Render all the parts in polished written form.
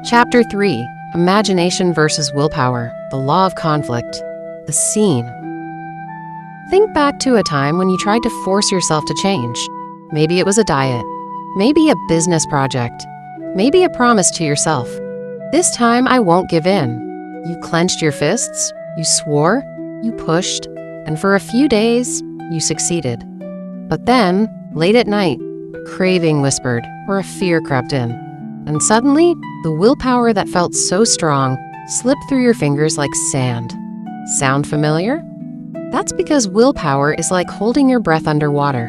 Chapter 3, Imagination versus Willpower, the Law of Conflict, the Scene. Think back to a time when you tried to force yourself to change. Maybe it was a diet, maybe a business project, maybe a promise to yourself. This time I won't give in. You clenched your fists, you swore, you pushed, and for a few days, you succeeded. But then, late at night, a craving whispered or a fear crept in. And suddenly, the willpower that felt so strong slipped through your fingers like sand. Sound familiar? That's because willpower is like holding your breath underwater.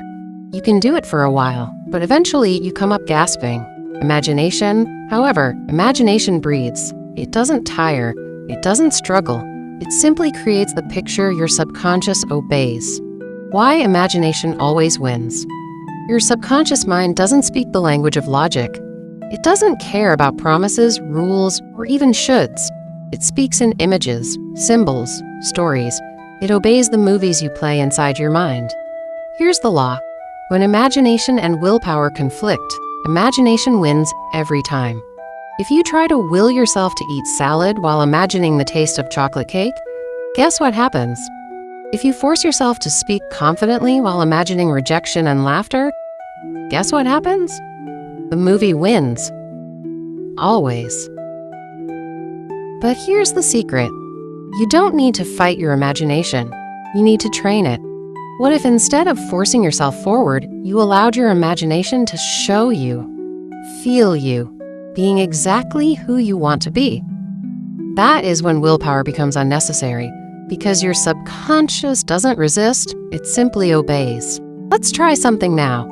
You can do it for a while, but eventually you come up gasping. Imagination breathes. It doesn't tire. It doesn't struggle. It simply creates the picture your subconscious obeys. Why imagination always wins. Your subconscious mind doesn't speak the language of logic. It doesn't care about promises, rules, or even shoulds. It speaks in images, symbols, stories. It obeys the movies you play inside your mind. Here's the law. When imagination and willpower conflict, imagination wins every time. If you try to will yourself to eat salad while imagining the taste of chocolate cake, guess what happens? If you force yourself to speak confidently while imagining rejection and laughter, guess what happens? The movie wins. Always. But here's the secret. You don't need to fight your imagination. You need to train it. What if instead of forcing yourself forward, you allowed your imagination to show you, feel you, being exactly who you want to be? That is when willpower becomes unnecessary, because your subconscious doesn't resist, it simply obeys. Let's try something now.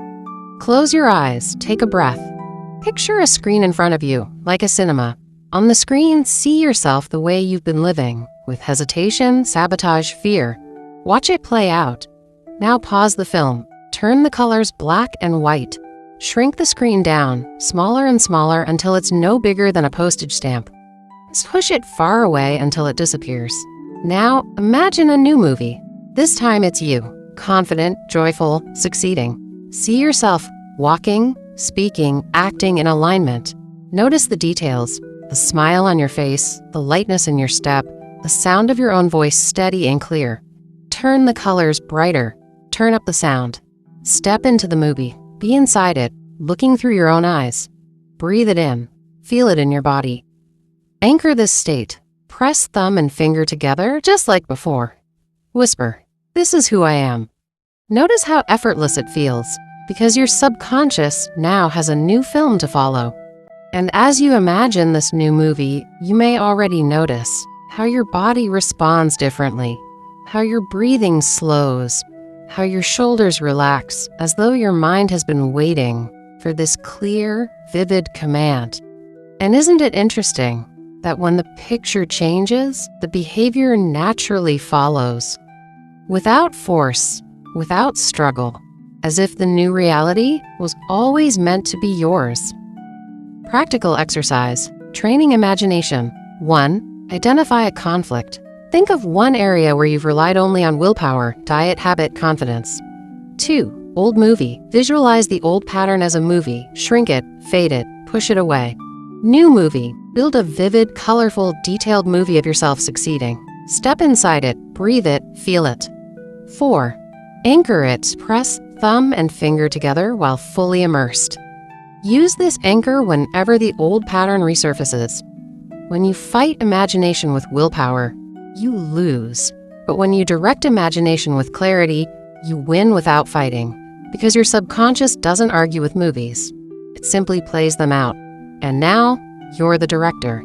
Close your eyes, take a breath. Picture a screen in front of you, like a cinema. On the screen, see yourself the way you've been living, with hesitation, sabotage, fear. Watch it play out. Now pause the film. Turn the colors black and white. Shrink the screen down, smaller and smaller until it's no bigger than a postage stamp. Push it far away until it disappears. Now, imagine a new movie. This time it's you, confident, joyful, succeeding. See yourself walking, speaking, acting in alignment. Notice the details, the smile on your face, the lightness in your step, the sound of your own voice steady and clear. Turn the colors brighter. Turn up the sound. Step into the movie. Be inside it, looking through your own eyes. Breathe it in. Feel it in your body. Anchor this state. Press thumb and finger together, just like before. Whisper, "This is who I am." Notice how effortless it feels, because your subconscious now has a new film to follow. And as you imagine this new movie, you may already notice how your body responds differently, how your breathing slows, how your shoulders relax, as though your mind has been waiting for this clear, vivid command. And isn't it interesting that when the picture changes, the behavior naturally follows? Without force, without struggle, as if the new reality was always meant to be yours. Practical exercise, training imagination. 1. Identify a conflict. Think of one area where you've relied only on willpower, diet, habit, confidence. 2. Old movie. Visualize the old pattern as a movie. Shrink it, fade it, push it away. New movie. Build a vivid, colorful, detailed movie of yourself succeeding. Step inside it, breathe it, feel it. 4. Anchor it. Press thumb and finger together while fully immersed. Use this anchor whenever the old pattern resurfaces. When you fight imagination with willpower, you lose. But when you direct imagination with clarity, you win without fighting, because your subconscious doesn't argue with movies. It simply plays them out. And now, you're the director.